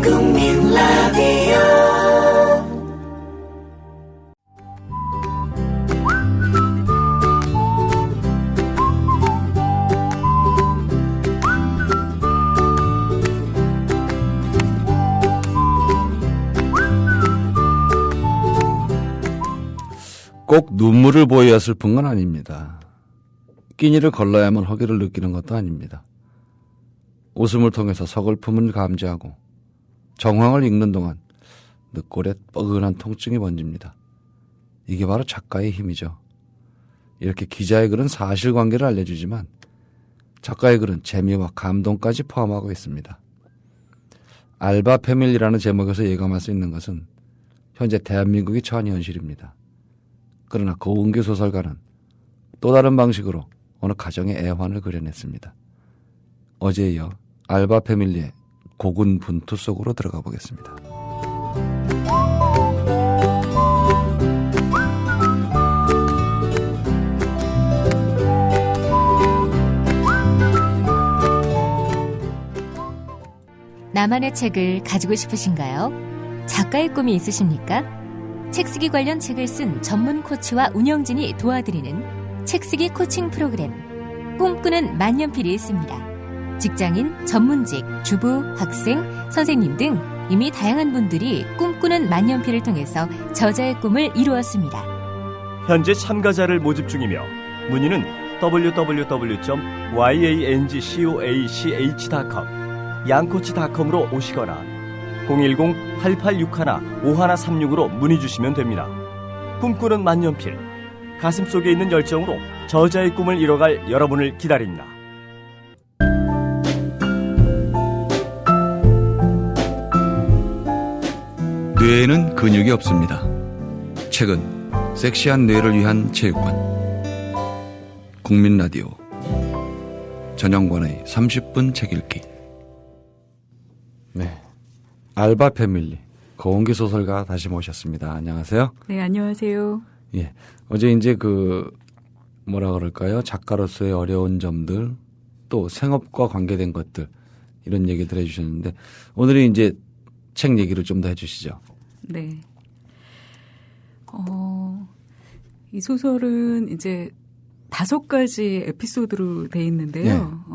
국민 라디오 꼭 눈물을 보여야 슬픈 건 아닙니다. 끼니를 걸러야만 허기를 느끼는 것도 아닙니다. 웃음을 통해서 서글픔을 감지하고 정황을 읽는 동안 늑골에 뻐근한 통증이 번집니다. 이게 바로 작가의 힘이죠. 이렇게 기자의 글은 사실관계를 알려주지만 작가의 글은 재미와 감동까지 포함하고 있습니다. 알바 패밀리라는 제목에서 예감할 수 있는 것은 현재 대한민국의 전 현실입니다. 그러나 고은규 소설가는 또 다른 방식으로 어느 가정의 애환을 그려냈습니다. 어제에 이어 알바 패밀리의 고군분투 속으로 들어가 보겠습니다. 나만의 책을 가지고 싶으신가요? 작가의 꿈이 있으십니까? 책쓰기 관련 책을 쓴 전문 코치와 운영진이 도와드리는 책쓰기 코칭 프로그램 꿈꾸는 만년필이 있습니다. 직장인, 전문직, 주부, 학생, 선생님 등 이미 다양한 분들이 꿈꾸는 만년필을 통해서 저자의 꿈을 이루었습니다. 현재 참가자를 모집 중이며 문의는 www.yangcoach.com 양코치.com으로 오시거나 010-8861-5136으로 문의 주시면 됩니다. 꿈꾸는 만년필, 가슴속에 있는 열정으로 저자의 꿈을 이뤄갈 여러분을 기다립니다. 뇌에는 근육이 없습니다. 책은 섹시한 뇌를 위한 체육관. 국민라디오 전영관의 30분 책 읽기. 네, 알바 패밀리 고은규 소설가 다시 모셨습니다. 안녕하세요. 네, 안녕하세요. 예, 어제 이제 뭐라 그럴까요? 작가로서의 어려운 점들, 또 생업과 관계된 것들 이런 얘기들 해주셨는데 오늘은 이제 책 얘기를 좀 더 해주시죠. 네. 이 소설은 이제 5가지 에피소드로 돼 있는데요. 네.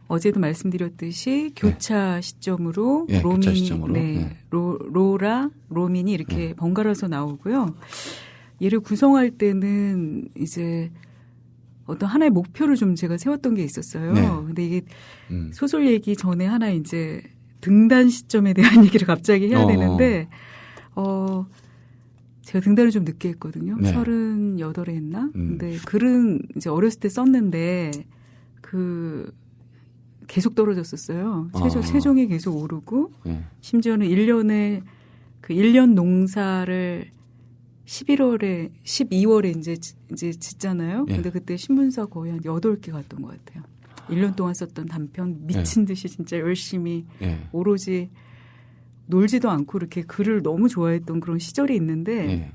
어제도 말씀드렸듯이 교차 시점으로 네, 로민이, 교차 시점으로. 네, 네. 로라, 로민이 이렇게 번갈아서 나오고요. 얘를 구성할 때는 이제 어떤 하나의 목표를 좀 제가 세웠던 게 있었어요. 네. 근데 이게 소설 얘기 전에 하나 이제 등단 시점에 대한 얘기를 갑자기 해야 되는데, 제가 등단을 좀 늦게 했거든요. 네. 38에 했나? 근데 글은 이제 어렸을 때 썼는데, 계속 떨어졌었어요. 체중이 계속 오르고, 심지어는 1년에 1년 농사를 12월에 이제 짓잖아요. 근데 그때 신문사 거의 한 8개 갔던 것 같아요. 1년 동안 썼던 단편 미친 듯이 진짜 열심히 오로지 놀지도 않고 이렇게 글을 너무 좋아했던 그런 시절이 있는데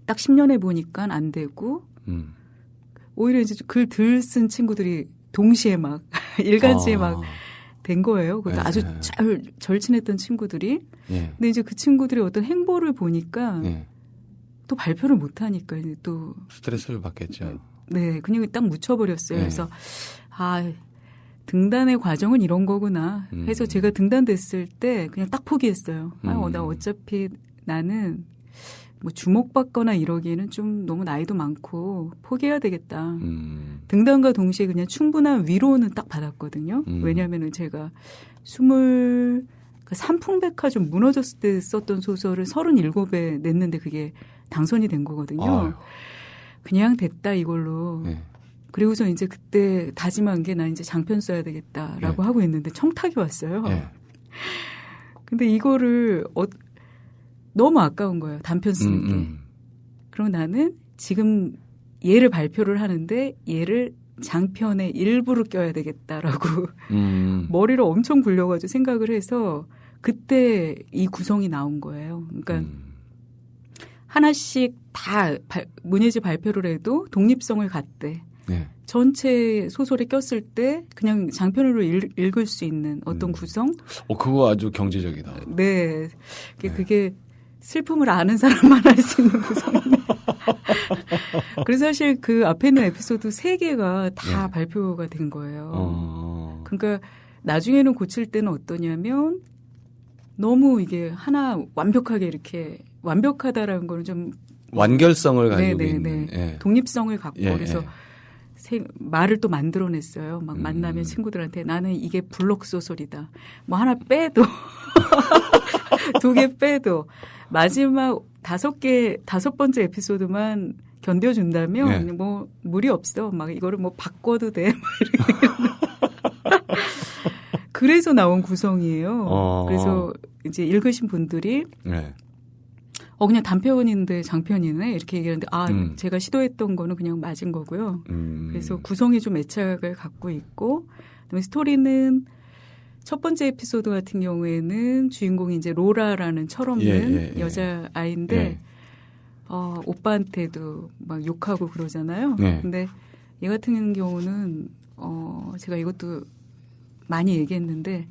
딱 10년에 보니까 안 되고 오히려 이제 글 덜 쓴 친구들이 동시에 막 일간지에 막 된 거예요. 그것도 아주 잘 절친했던 친구들이. 근데 이제 그 친구들의 어떤 행보를 보니까 또 발표를 못 하니까 또 스트레스를 받겠죠. 네, 그냥 딱 묻혀버렸어요. 그래서 등단의 과정은 이런 거구나 해서 제가 등단됐을 때 그냥 딱 포기했어요. 나 어차피 나는 뭐 주목받거나 이러기에는 좀 너무 나이도 많고 포기해야 되겠다. 등단과 동시에 그냥 충분한 위로는 딱 받았거든요. 왜냐하면은 제가 삼풍백화점 무너졌을 때 썼던 소설을 37에 냈는데 그게 당선이 된 거거든요. 아유. 그냥 됐다 이걸로. 그리고서 이제 그때 다짐한 게 나 이제 장편 써야 되겠다라고 하고 있는데 청탁이 왔어요. 근데 이거를 너무 아까운 거예요. 단편 쓰는 게. 그럼 나는 지금 얘를 발표를 하는데 얘를 장편의 일부를 껴야 되겠다라고 머리를 엄청 굴려가지고 생각을 해서 그때 이 구성이 나온 거예요. 그러니까 하나씩 다 문예지 발표를 해도 독립성을 갖대. 네. 전체 소설에 꼈을 때 그냥 장편으로 읽을 수 있는 어떤 구성. 그거 아주 경제적이다. 네. 그게 슬픔을 아는 사람만 할 수 있는 구성인데. 그래서 사실 그 앞에 있는 에피소드 3개가 다 발표가 된 거예요. 그러니까 나중에는 고칠 때는 어떠냐면 너무 이게 하나 완벽하게 이렇게 완벽하다라는 거는 좀 완결성을 가지고 있는. 예. 독립성을 갖고 그래서 말을 또 만들어냈어요. 막 만나면 친구들한테 나는 이게 블록 소설이다. 뭐 하나 빼도 2개 빼도 마지막 5번째 에피소드만 견뎌준다면 뭐 무리 없어. 막 이거를 뭐 바꿔도 돼. 그래서 나온 구성이에요. 그래서 이제 읽으신 분들이 그냥 단편인데 장편이네 이렇게 얘기하는데 제가 시도했던 거는 그냥 맞은 거고요. 그래서 구성이 좀 애착을 갖고 있고 그다음에 스토리는 첫 번째 에피소드 같은 경우에는 주인공이 이제 로라라는 철없는 여자 아이인데 오빠한테도 막 욕하고 그러잖아요. 근데 얘 같은 경우는 제가 이것도 많이 얘기했는데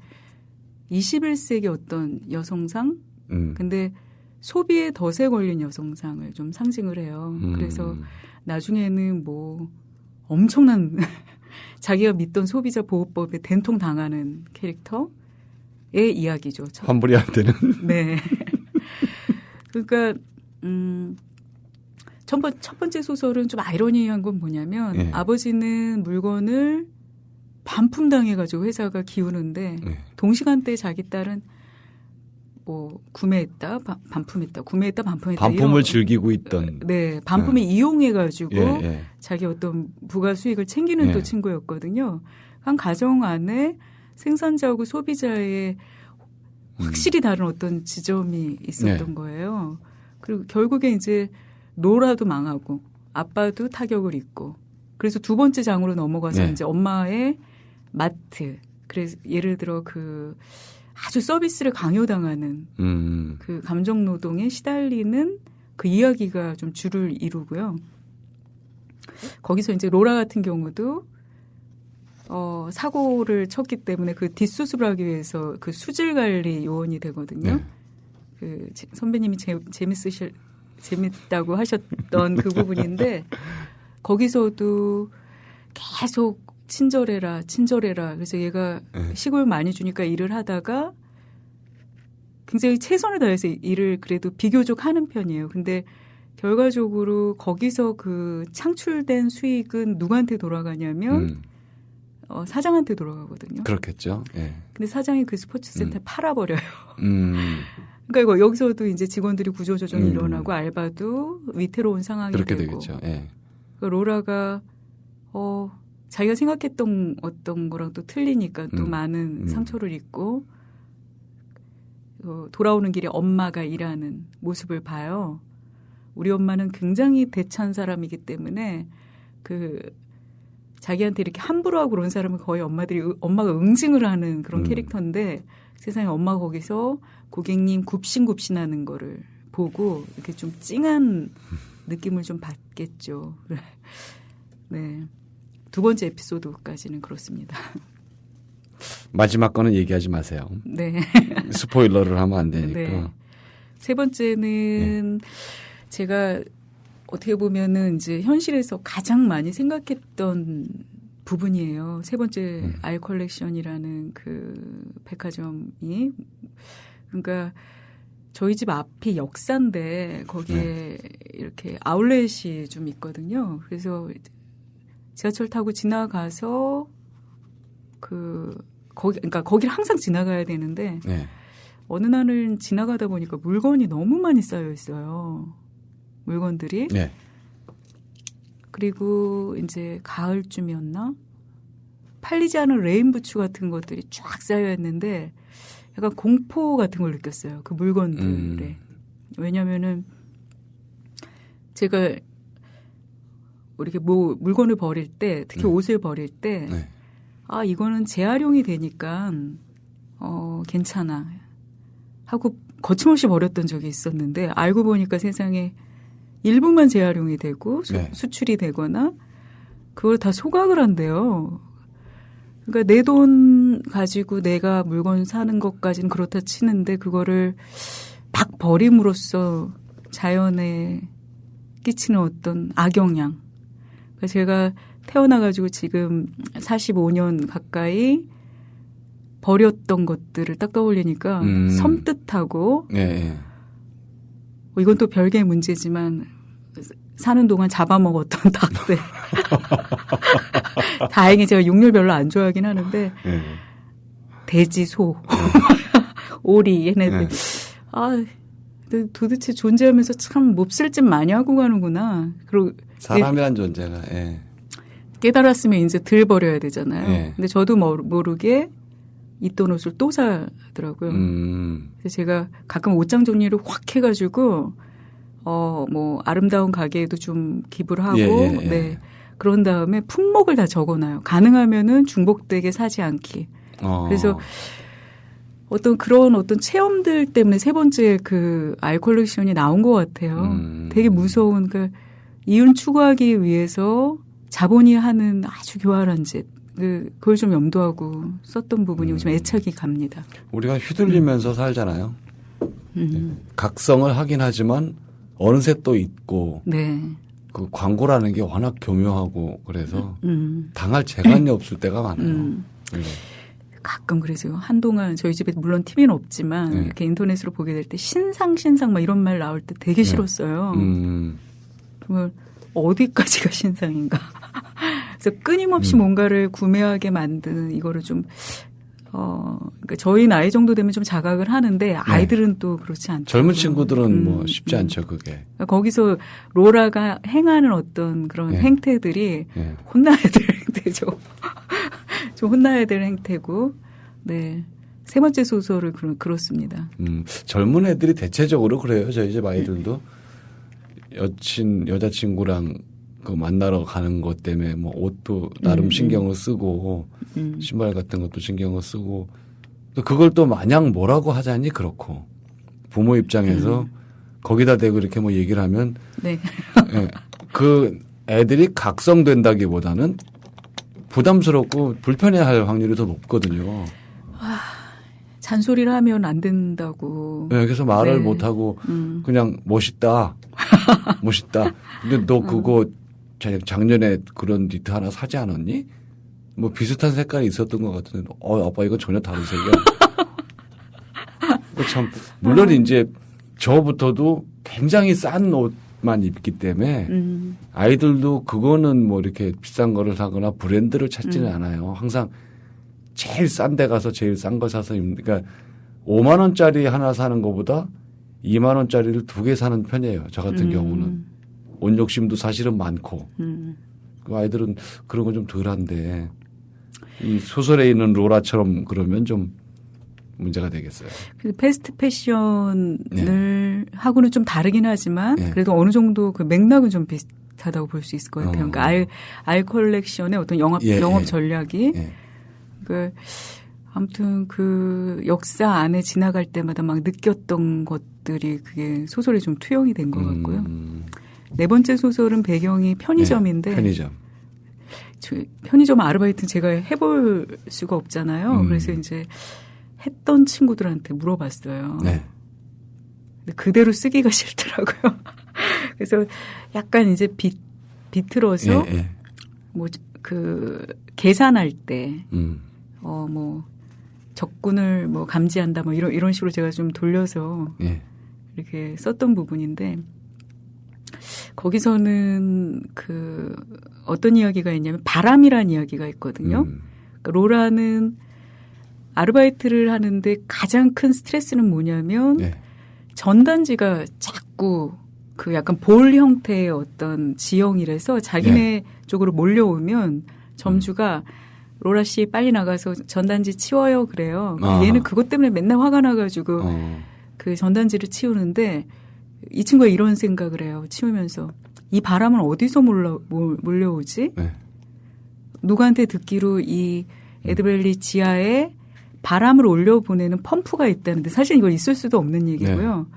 21세기 어떤 여성상 근데 소비의 덫에 걸린 여성상을 좀 상징을 해요. 그래서 나중에는 뭐 엄청난 자기가 믿던 소비자 보호법에 된통 당하는 캐릭터의 이야기죠. 환불이 안 되는. 네. 그러니까 첫 번째 소설은 좀 아이러니한 건 뭐냐면 아버지는 물건을 반품당해가지고 회사가 기우는데 동시간대에 자기 딸은 뭐 구매했다, 반품했다, 구매했다, 반품했다. 반품을 즐기고 있던. 네, 반품을 이용해가지고 자기 어떤 부가 수익을 챙기는 또 친구였거든요. 한 가정 안에 생산자하고 소비자의 확실히 다른 어떤 지점이 있었던 거예요. 그리고 결국에 이제 로라도 망하고 아빠도 타격을 입고 그래서 2번째 장으로 넘어가서 이제 엄마의 마트. 그래서 예를 들어 그 아주 서비스를 강요당하는 그 감정 노동에 시달리는 그 이야기가 좀 줄을 이루고요. 거기서 이제 로라 같은 경우도 사고를 쳤기 때문에 그 뒷수습을 하기 위해서 그 수질 관리 요원이 되거든요. 그 선배님이 재밌다고 하셨던 그 부분인데 거기서도 계속 친절해라. 그래서 얘가 시골 많이 주니까 일을 하다가 굉장히 최선을 다해서 일을 그래도 비교적 하는 편이에요. 근데 결과적으로 거기서 그 창출된 수익은 누구한테 돌아가냐면 사장한테 돌아가거든요. 그렇겠죠. 근데 사장이 그 스포츠센터 팔아버려요. 그러니까 여기서도 이제 직원들이 구조조정이 일어나고 알바도 위태로운 상황이 그렇게 되고. 되겠죠. 그러니까 로라가 자기가 생각했던 어떤 거랑 또 틀리니까 또 많은 상처를 입고 돌아오는 길에 엄마가 일하는 모습을 봐요. 우리 엄마는 굉장히 대찬 사람이기 때문에 그 자기한테 이렇게 함부로 하고 그런 사람은 거의 엄마가 응징을 하는 그런 캐릭터인데 세상에 엄마가 거기서 고객님 굽신굽신하는 거를 보고 이렇게 좀 찡한 느낌을 좀 받겠죠. 네. 2번째 에피소드까지는 그렇습니다. 마지막 거는 얘기하지 마세요. 네. 스포일러를 하면 안 되니까. 네. 3번째는 제가 어떻게 보면은 이제 현실에서 가장 많이 생각했던 부분이에요. 3번째 알 컬렉션이라는 그 백화점이. 그러니까 저희 집 앞이 역사인데 거기에 이렇게 아울렛이 좀 있거든요. 그래서 지하철 타고 지나가서 그러니까 거기를 항상 지나가야 되는데 어느 날은 지나가다 보니까 물건이 너무 많이 쌓여 있어요. 물건들이. 그리고 이제 가을쯤이었나? 팔리지 않은 레인부츠 같은 것들이 쫙 쌓여 있는데 약간 공포 같은 걸 느꼈어요. 그 물건들에. 왜냐면은 제가 이렇게 뭐 물건을 버릴 때, 특히 옷을 버릴 때, 이거는 재활용이 되니까 괜찮아 하고 거침없이 버렸던 적이 있었는데 알고 보니까 세상에 일부만 재활용이 되고 수출이 되거나 그걸 다 소각을 한대요. 그러니까 내 돈 가지고 내가 물건 사는 것까지는 그렇다 치는데 그거를 막 버림으로써 자연에 끼치는 어떤 악영향. 그러니까 제가 태어나가지고 지금 45년 가까이 버렸던 것들을 딱 떠올리니까 섬뜩하고 네. 이건 또 별개의 문제지만 사는 동안 잡아먹었던 닭들. 다행히 제가 육류 별로 안 좋아하긴 하는데 네. 돼지, 소, 오리 얘네들. 네. 아, 도대체 존재하면서 참 몹쓸짓 많이 하고 가는구나. 그리고 사람이란 존재가 깨달았으면 이제 들 버려야 되잖아요. 네. 근데 저도 모르게 있던 옷을 또 사더라고요. 그래서 제가 가끔 옷장 정리를 확 해가지고 뭐 아름다운 가게에도 좀 기부를 하고 네. 그런 다음에 품목을 다 적어놔요. 가능하면은 중복되게 사지 않기. 그래서 어떤 그런 어떤 체험들 때문에 세 번째 그 아이 컬렉션이 나온 것 같아요. 되게 무서운 그 이윤 추구하기 위해서 자본이 하는 아주 교활한 짓. 그걸 좀 염두하고 썼던 부분이 좀 애착이 갑니다. 우리가 휘둘리면서 살잖아요. 각성을 하긴 하지만 어느새 또 있고 네. 그 광고라는 게 워낙 교묘하고 그래서 당할 재간이 없을 때가 많아요. 네. 가끔 그래서요. 한동안 저희 집에 물론 TV는 없지만 네. 이렇게 인터넷으로 보게 될 때 신상 막 이런 말 나올 때 되게 싫었어요. 그러면 어디까지가 신상인가. 그래서 끊임없이 뭔가를 구매하게 만드는 이거를 좀 그러니까 저희 나이 정도 되면 좀 자각을 하는데 아이들은 또 그렇지 않죠. 젊은 친구들은 뭐 쉽지 않죠, 그게. 그러니까 거기서 로라가 행하는 어떤 그런 행태들이 혼나야 될 행태죠. 좀 혼나야 될 행태고, 네. 세 번째 소설을 그렇습니다. 젊은 애들이 대체적으로 그래요. 저희 집 아이들도 여자친구랑 그 만나러 가는 것 때문에 뭐 옷도 나름 신경을 쓰고 신발 같은 것도 신경을 쓰고 그걸 또 마냥 뭐라고 하자니 그렇고 부모 입장에서 거기다 대고 이렇게 뭐 얘기를 하면 네. 예, 그 애들이 각성된다기보다는 부담스럽고 불편해할 확률이 더 높거든요. 잔소리를 하면 안 된다고. 네, 그래서 말을 못하고 그냥 멋있다. 멋있다. 근데 너 그거 작년에 그런 니트 하나 사지 않았니? 뭐 비슷한 색깔이 있었던 것 같은데 아빠 이거 전혀 다른 색이야. 참 물론 이제 저부터도 굉장히 싼 옷만 입기 때문에 아이들도 그거는 뭐 이렇게 비싼 거를 사거나 브랜드를 찾지는 않아요. 항상 제일 싼 데 가서 제일 싼 거 사서 입는. 그러니까 5만 원짜리 하나 사는 것보다 2만 원짜리를 2개 사는 편이에요. 저 같은 경우는. 옷 욕심도 사실은 많고. 그 아이들은 그런 건 좀 덜한데 이 소설에 있는 로라처럼 그러면 좀 문제가 되겠어요. 패스트 패션을 하고는 좀 다르긴 하지만 그래도 어느 정도 그 맥락은 좀 비슷하다고 볼 수 있을 것 같아요. 그러니까 아이 컬렉션의 어떤 영업 전략이 그 아무튼 그 역사 안에 지나갈 때마다 막 느꼈던 것들이 그게 소설에 좀 투영이 된 것 같고요. 네 번째 소설은 배경이 편의점인데 편의점. 편의점 아르바이트는 제가 해볼 수가 없잖아요. 그래서 이제 했던 친구들한테 물어봤어요. 네. 근데 그대로 쓰기가 싫더라고요. 그래서 약간 이제 비틀어서 뭐 그 계산할 때 뭐 적군을 뭐 감지한다 뭐 이런 식으로 제가 좀 돌려서 이렇게 썼던 부분인데 거기서는 그 어떤 이야기가 있냐면 바람이라는 이야기가 있거든요. 그러니까 로라는 아르바이트를 하는데 가장 큰 스트레스는 뭐냐면 전단지가 자꾸 그 약간 볼 형태의 어떤 지형이라서 자기네 쪽으로 몰려오면 점주가 로라 씨 빨리 나가서 전단지 치워요 그래요. 얘는 그것 때문에 맨날 화가 나가지고 그 전단지를 치우는데 이 친구가 이런 생각을 해요. 치우면서 이 바람은 어디서 몰려오지? 누구한테 듣기로 이 에드벨리 지하에 바람을 올려보내는 펌프가 있다는데 사실 이거 있을 수도 없는 얘기고요.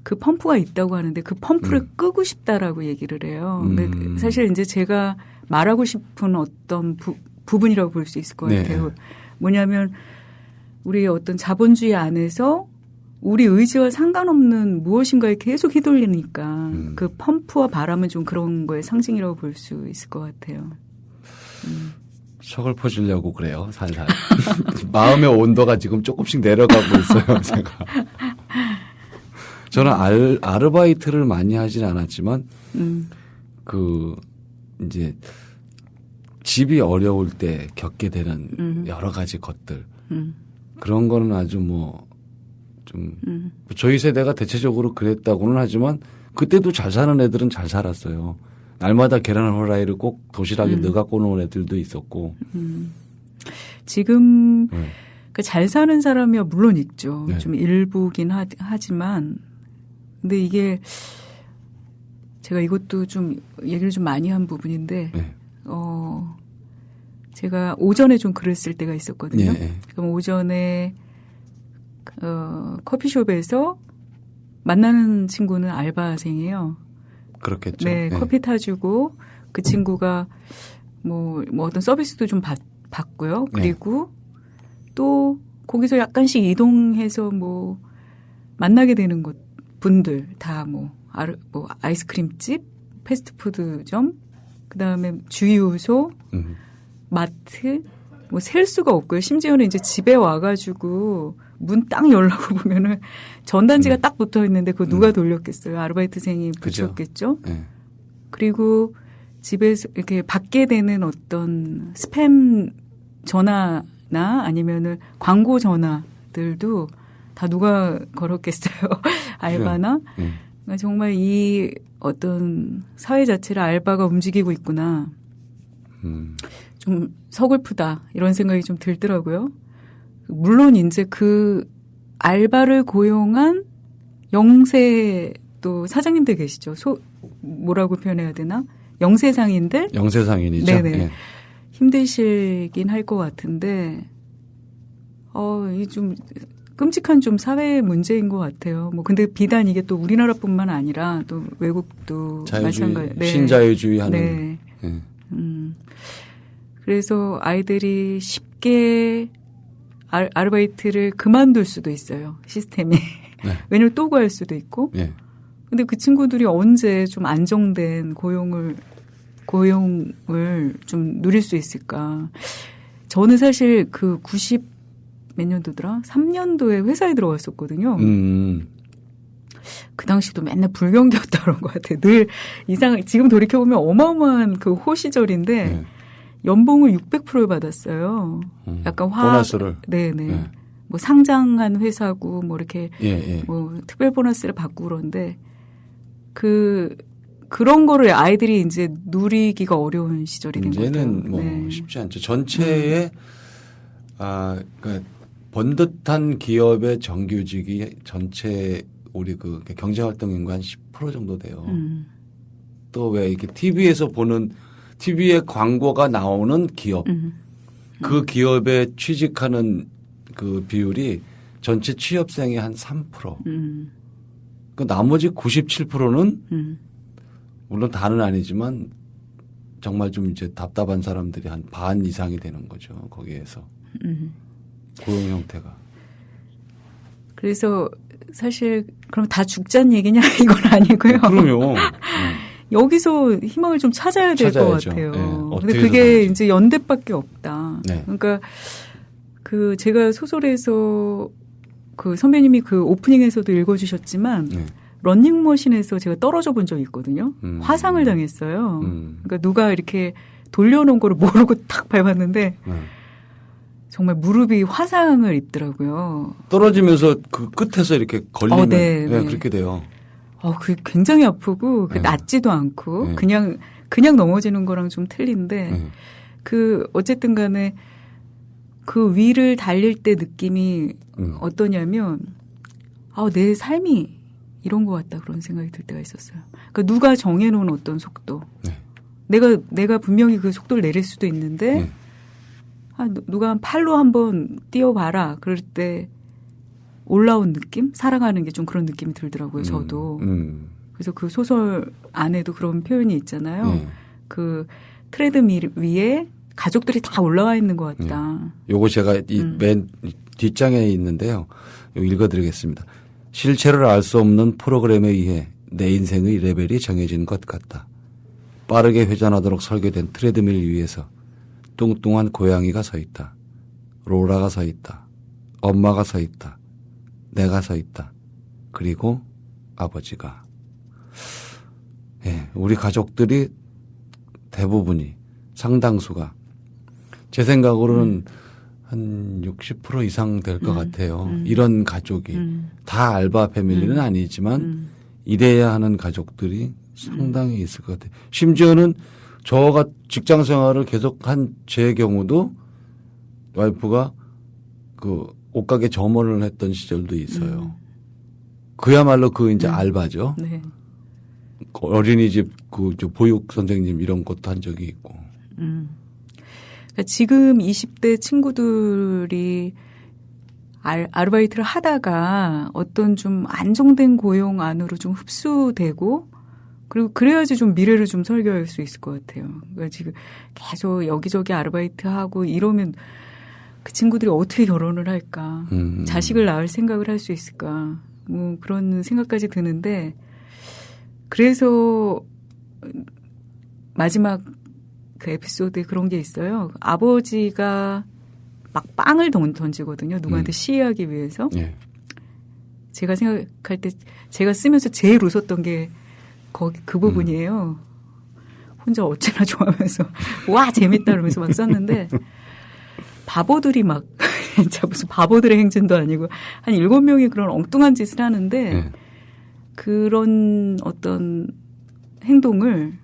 그 펌프가 있다고 하는데 그 펌프를 끄고 싶다라고 얘기를 해요. 근데 사실 이제 제가 말하고 싶은 어떤 부분이라고 볼 수 있을 것 같아요. 네. 뭐냐면 우리 어떤 자본주의 안에서 우리 의지와 상관없는 무엇인가에 계속 휘둘리니까 그 펌프와 바람은 좀 그런 거의 상징이라고 볼 수 있을 것 같아요. 서글퍼지려고 그래요, 살살. 마음의 온도가 지금 조금씩 내려가고 있어요, 제가. 저는 아르바이트를 많이 하진 않았지만, 이제, 집이 어려울 때 겪게 되는 여러 가지 것들. 그런 거는 아주 저희 세대가 대체적으로 그랬다고는 하지만, 그때도 잘 사는 애들은 잘 살았어요. 날마다 계란 후라이를 꼭 도시락에 넣어 갖고 오는 애들도 있었고. 지금 그 잘 사는 사람이야 물론 있죠. 네. 좀 일부긴 하지만 근데 이게 제가 이것도 좀 얘기를 좀 많이 한 부분인데 네. 제가 오전에 좀 글을 쓸 때가 있었거든요. 네. 그럼 오전에 커피숍에서 만나는 친구는 알바생이에요. 그렇겠죠. 네, 커피 타주고 그 친구가 뭐 어떤 서비스도 좀 받고요. 그리고 또 거기서 약간씩 이동해서 뭐 만나게 되는 분들 다 뭐 아이스크림집, 패스트푸드점, 그다음에 주유소, 마트 뭐 셀 수가 없고요. 심지어는 이제 집에 와가지고 문 딱 열라고 보면은 전단지가 딱 붙어 있는데 그거 누가 돌렸겠어요? 아르바이트생이 붙였겠죠? 네. 그리고 집에서 이렇게 받게 되는 어떤 스팸 전화나 아니면은 광고 전화들도 다 누가 걸었겠어요? 알바나? 그러니까 정말 이 어떤 사회 자체를 알바가 움직이고 있구나. 좀 서글프다 이런 생각이 좀 들더라고요. 물론 이제 그 알바를 고용한 영세 또 사장님들 계시죠. 뭐라고 표현해야 되나? 영세상인들? 영세상인이죠. 네네. 네. 힘드시긴 할 것 같은데, 이 좀 끔찍한 좀 사회 문제인 것 같아요. 뭐 근데 비단 이게 또 우리나라뿐만 아니라 또 외국도 마찬가지. 네. 신자유주의 하는. 네. 네. 그래서 아이들이 쉽게 아르바이트를 그만둘 수도 있어요. 시스템이. 네. 왜냐면 또 구할 수도 있고. 네. 근데 그 친구들이 언제 좀 안정된 고용을 좀 누릴 수 있을까. 저는 사실 그 90 몇 년도더라? 3년도에 회사에 들어갔었거든요. 그 당시도 맨날 불경기였다 그런 것 같아요. 늘 지금 돌이켜보면 어마어마한 그 호 시절인데 네. 연봉을 600%를 받았어요. 약간 보너스를. 네네. 네. 뭐 상장한 회사고 뭐 이렇게 예. 뭐 특별 보너스를 받고 그런데 그런 거를 아이들이 이제 누리기가 어려운 시절이 된 것 같아요. 문제는 뭐 쉽지 않죠. 전체에 그러니까 번듯한 기업의 정규직이 전체 우리 그 경제활동 인구 한 10% 정도 돼요. 또 왜 이렇게 TV에서 보는 TV에 광고가 나오는 기업 그 기업에 취직하는 그 비율이 전체 취업생의 한 3%. 그 나머지 97%는 물론 다는 아니지만 정말 좀 이제 답답한 사람들이 한 반 이상이 되는 거죠. 거기에서. 고용 형태가. 그래서 사실 그럼 다 죽자는 얘기냐 이건 아니고요. 그럼요. 여기서 희망을 좀 찾아야 될 것 같아요. 네. 근데 그게 이제 연대밖에 없다. 네. 그러니까 그 제가 소설에서 그 선배님이 그 오프닝에서도 읽어주셨지만 네. 런닝머신에서 제가 떨어져 본 적이 있거든요. 화상을 당했어요. 그러니까 누가 이렇게 돌려놓은 거를 모르고 탁 밟았는데 정말 무릎이 화상을 입더라고요. 떨어지면서 그 끝에서 이렇게 걸리면 네, 그렇게 돼요. 그 굉장히 아프고 네. 낫지도 않고 네. 그냥 넘어지는 거랑 좀 틀린데 그 어쨌든 간에 그 위를 달릴 때 느낌이 어떠냐면 내 삶이 이런 것 같다 그런 생각이 들 때가 있었어요. 그러니까 누가 정해놓은 어떤 속도. 네. 내가 분명히 그 속도를 내릴 수도 있는데 누가 팔로 한번 뛰어봐라. 그럴 때 올라온 느낌? 살아가는 게 좀 그런 느낌이 들더라고요. 저도. 그래서 그 소설 안에도 그런 표현이 있잖아요. 그 트레드밀 위에 가족들이 다 올라와 있는 것 같다. 요거 제가 이 맨 뒷장에 있는데요. 이거 읽어드리겠습니다. 실체를 알 수 없는 프로그램에 의해 내 인생의 레벨이 정해진 것 같다. 빠르게 회전하도록 설계된 트레드밀 위에서 뚱뚱한 고양이가 서 있다. 로라가 서 있다. 엄마가 서 있다. 내가 서 있다. 그리고 아버지가. 예, 우리 가족들이 대부분이 상당수가 제 생각으로는 한 60% 이상 될 것 같아요. 이런 가족이 다 알바 패밀리는 아니지만 이래야 하는 가족들이 상당히 있을 것 같아요. 심지어는 저가 직장 생활을 계속한 제 경우도 와이프가 그 옷가게 점원을 했던 시절도 있어요. 그야말로 그 이제 알바죠. 네. 어린이집 그 보육 선생님 이런 것도 한 적이 있고. 그러니까 지금 20대 친구들이 아르바이트를 하다가 어떤 좀 안정된 고용 안으로 좀 흡수되고 그리고 그래야지 좀 미래를 좀 설계할 수 있을 것 같아요. 그러니까 지금 계속 여기저기 아르바이트 하고 이러면 그 친구들이 어떻게 결혼을 할까? 자식을 낳을 생각을 할 수 있을까? 뭐 그런 생각까지 드는데 그래서 마지막 그 에피소드에 그런 게 있어요. 아버지가 막 빵을 던지거든요. 누구한테 시위하기 위해서. 네. 제가 생각할 때 제가 쓰면서 제일 웃었던 게 그 부분이에요. 혼자 어찌나 좋아하면서 와 재밌다 그러면서 막 썼는데 바보들이 막 진짜 무슨 바보들의 행진도 아니고 한 7명이 그런 엉뚱한 짓을 하는데 그런 어떤 행동을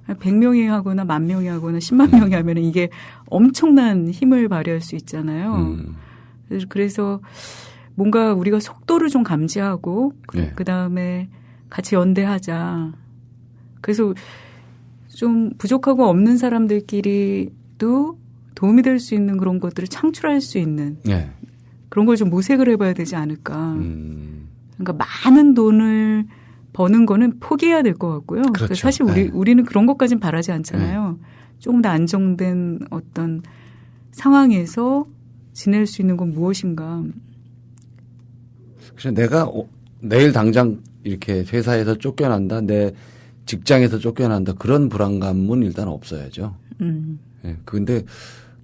100명이 하거나 10,000명이 하거나 10만 명이 하면 이게 엄청난 힘을 발휘할 수 있잖아요. 그래서 뭔가 우리가 속도를 좀 감지하고 그다음에 같이 연대하자. 그래서 좀 부족하고 없는 사람들끼리도 도움이 될 수 있는 그런 것들을 창출할 수 있는 그런 걸 좀 모색을 해봐야 되지 않을까. 그러니까 많은 돈을 버는 거는 포기해야 될 것 같고요. 그렇죠. 사실 우리는 그런 것까지는 바라지 않잖아요. 조금 더 안정된 어떤 상황에서 지낼 수 있는 건 무엇인가. 그래서 내가 내일 당장 이렇게 회사에서 쫓겨난다, 내 직장에서 쫓겨난다 그런 불안감은 일단 없어야죠. 그런데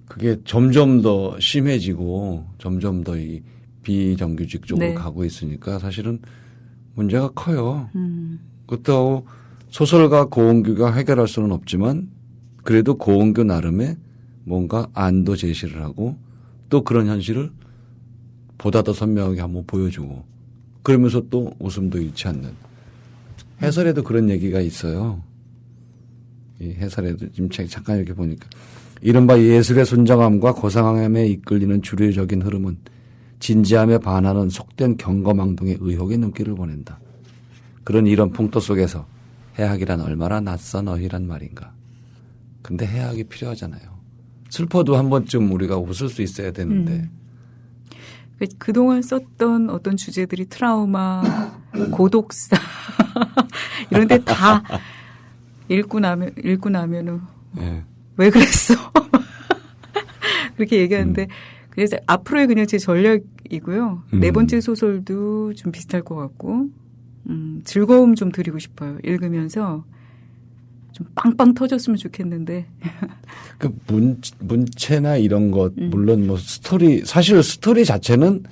그게 점점 더 심해지고 점점 더 이 비정규직 쪽으로 가고 있으니까 사실은 문제가 커요. 그것도 소설가 고은규가 해결할 수는 없지만 그래도 고은규 나름의 뭔가 안도 제시를 하고 또 그런 현실을 보다 더 선명하게 한번 보여주고 그러면서 또 웃음도 잃지 않는 해설에도 그런 얘기가 있어요. 이 해설에도 지금 잠깐 이렇게 보니까 이른바 예술의 순정함과 고상함에 이끌리는 주류적인 흐름은 진지함에 반하는 속된 경거망동의 의혹의 눈길을 보낸다. 그런 이런 풍토 속에서 해학이란 얼마나 낯선 어휘란 말인가. 근데 해학이 필요하잖아요. 슬퍼도 한 번쯤 우리가 웃을 수 있어야 되는데. 그동안 썼던 어떤 주제들이 트라우마, 고독사 이런 데 다 읽고 나면은 왜 그랬어? 그렇게 얘기하는데 그래서 앞으로의 그냥 제 전략이고요. 네 번째 소설도 좀 비슷할 것 같고 즐거움 좀 드리고 싶어요. 읽으면서 좀 빵빵 터졌으면 좋겠는데. 그 문체나 이런 것 물론 뭐 사실 스토리 자체는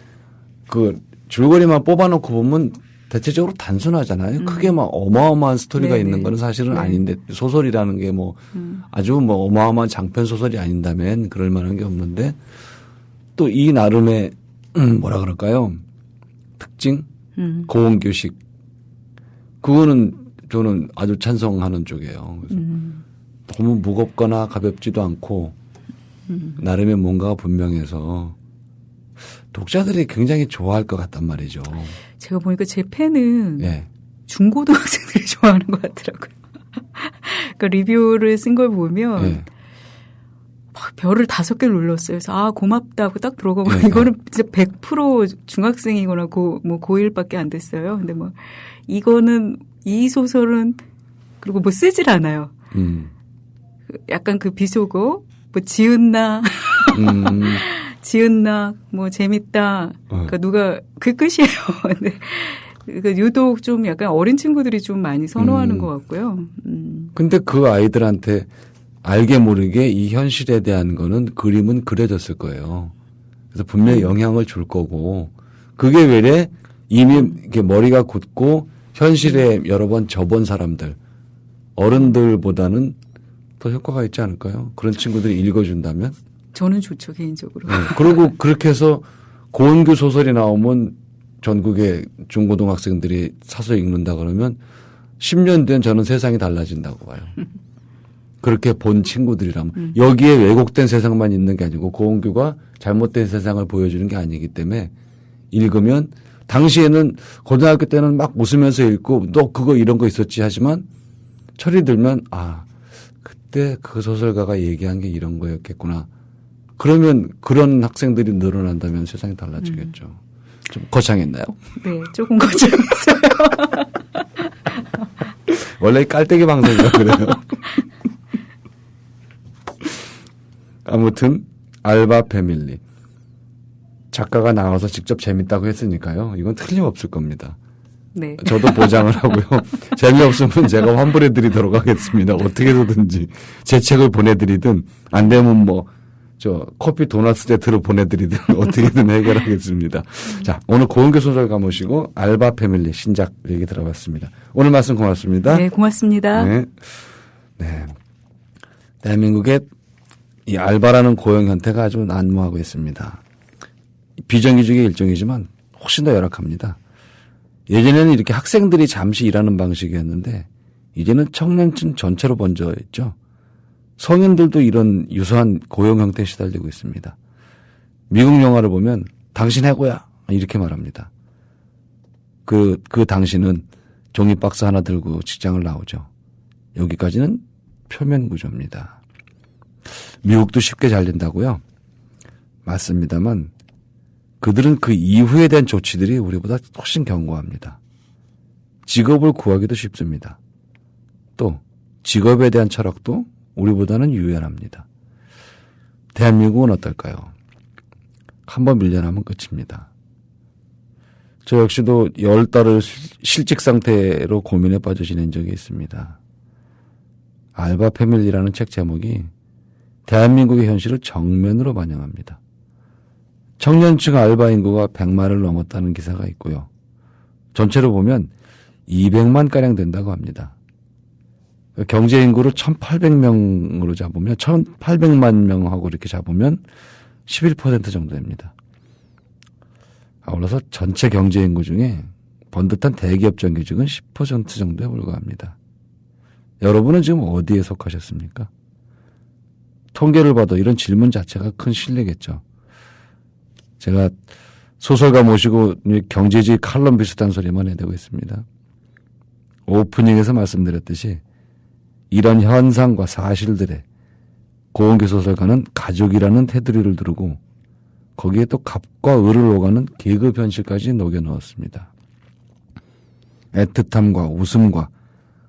그 줄거리만 뽑아놓고 보면 대체적으로 단순하잖아요. 크게 막 어마어마한 스토리가 있는 건 사실은 아닌데 소설이라는 게 뭐 아주 뭐 어마어마한 장편 소설이 아닌다면 그럴 만한 게 없는데 또 이 나름의 뭐라 그럴까요? 특징? 고온교식. 그거는 저는 아주 찬성하는 쪽이에요. 그래서 너무 무겁거나 가볍지도 않고 나름의 뭔가가 분명해서 독자들이 굉장히 좋아할 것 같단 말이죠. 제가 보니까 제 팬은 중고등학생들이 좋아하는 것 같더라고요. 그러니까 리뷰를 쓴 걸 보면 별을 5개를 눌렀어요. 그래서 고맙다 하고 딱 들어가고 네. 이거는 진짜 100% 중학생이거나 고1밖에 안 됐어요. 근데 뭐 이거는 이 소설은 그리고 뭐 쓰질 않아요. 약간 그 비속어 뭐 지은나 지은나 뭐 재밌다. 그러니까 누가 그 끝이에요. 근데 그러니까 유독 좀 약간 어린 친구들이 좀 많이 선호하는 것 같고요. 근데 그 아이들한테 알게 모르게 이 현실에 대한 거는 그림은 그려졌을 거예요. 그래서 분명히 영향을 줄 거고 그게 외래 이미 이렇게 머리가 굳고 현실에 여러 번 접은 사람들 어른들보다는 더 효과가 있지 않을까요? 그런 친구들이 읽어준다면? 저는 좋죠 개인적으로. 네. 그리고 그렇게 해서 고은교 소설이 나오면 전국의 중고등학생들이 사서 읽는다 그러면 10년 뒤엔 저는 세상이 달라진다고 봐요. 그렇게 본 친구들이라면 여기에 왜곡된 세상만 있는 게 아니고 고은교가 잘못된 세상을 보여주는 게 아니기 때문에 읽으면 당시에는 고등학교 때는 막 웃으면서 읽고 너 그거 이런 거 있었지 하지만 철이 들면 그때 그 소설가가 얘기한 게 이런 거였겠구나. 그러면 그런 학생들이 늘어난다면 세상이 달라지겠죠. 좀 거창했나요? 네, 조금 거창했어요. 원래 깔때기 방송이라 그래요. 아무튼 알바 패밀리. 작가가 나와서 직접 재밌다고 했으니까요. 이건 틀림없을 겁니다. 네. 저도 보장을 하고요. 재미없으면 제가 환불해드리도록 하겠습니다. 어떻게 해서든지 제 책을 보내드리든 안 되면 커피 도넛 세트로 보내드리든 어떻게든 해결하겠습니다. 자, 오늘 고은교 소설가 모시고 알바 패밀리 신작 얘기 들어봤습니다. 오늘 말씀 고맙습니다. 네, 고맙습니다. 네. 네. 대한민국의 이 알바라는 고용 형태가 아주 난무하고 있습니다. 비정규직의 일종이지만 훨씬 더 열악합니다. 예전에는 이렇게 학생들이 잠시 일하는 방식이었는데 이제는 청년층 전체로 번져 있죠. 성인들도 이런 유사한 고용 형태에 시달리고 있습니다. 미국 영화를 보면 당신 해고야 이렇게 말합니다. 그 당신은 종이박스 하나 들고 직장을 나오죠. 여기까지는 표면 구조입니다. 미국도 쉽게 잘 된다고요? 맞습니다만 그들은 그 이후에 대한 조치들이 우리보다 훨씬 견고합니다. 직업을 구하기도 쉽습니다. 또 직업에 대한 철학도 우리보다는 유연합니다. 대한민국은 어떨까요? 한번 밀려나면 끝입니다. 저 역시도 10달을 실직 상태로 고민에 빠져 지낸 적이 있습니다. 알바 패밀리라는 책 제목이 대한민국의 현실을 정면으로 반영합니다. 청년층 알바 인구가 100만을 넘었다는 기사가 있고요. 전체로 보면 200만가량 된다고 합니다. 경제 인구를 1,800명으로 잡으면 1,800만 명하고 이렇게 잡으면 11% 정도 됩니다. 아울러서 전체 경제 인구 중에 번듯한 대기업 정규직은 10% 정도에 불과합니다. 여러분은 지금 어디에 속하셨습니까? 통계를 봐도 이런 질문 자체가 큰 신뢰겠죠. 제가 소설가 모시고 경제지 칼럼 비슷한 소리만 해대고 있습니다. 오프닝에서 말씀드렸듯이 이런 현상과 사실들에 고은교 소설가는 가족이라는 테두리를 두르고 거기에 또 갑과 을을 오가는 계급 현실까지 녹여 넣었습니다. 애틋함과 웃음과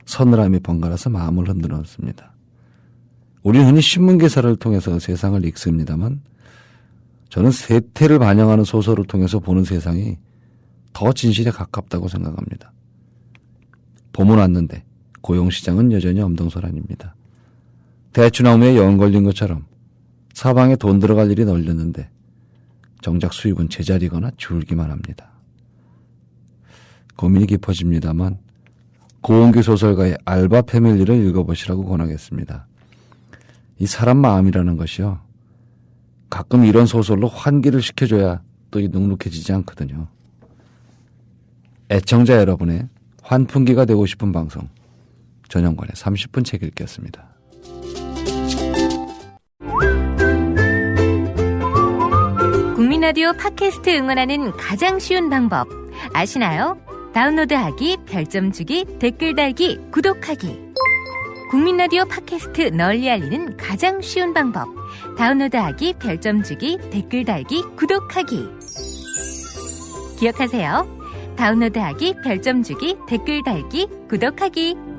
서늘함이 번갈아서 마음을 흔들었습니다. 우리는 흔히 신문 기사를 통해서 세상을 읽습니다만 저는 세태를 반영하는 소설을 통해서 보는 세상이 더 진실에 가깝다고 생각합니다. 봄은 왔는데 고용시장은 여전히 엄동설한입니다. 대추나무에 영 걸린 것처럼 사방에 돈 들어갈 일이 널렸는데 정작 수입은 제자리거나 줄기만 합니다. 고민이 깊어집니다만 고은교 소설가의 알바 패밀리를 읽어보시라고 권하겠습니다. 이 사람 마음이라는 것이요. 가끔 이런 소설로 환기를 시켜줘야 또 눅눅해지지 않거든요. 애청자 여러분의 환풍기가 되고 싶은 방송 전영관의 30분 책 읽기였습니다. 국민라디오 팟캐스트 응원하는 가장 쉬운 방법 아시나요? 다운로드하기, 별점 주기, 댓글 달기, 구독하기. 국민 라디오 팟캐스트 널리 알리는 가장 쉬운 방법. 다운로드하기, 별점 주기, 댓글 달기, 구독하기. 기억하세요. 다운로드하기, 별점 주기, 댓글 달기, 구독하기.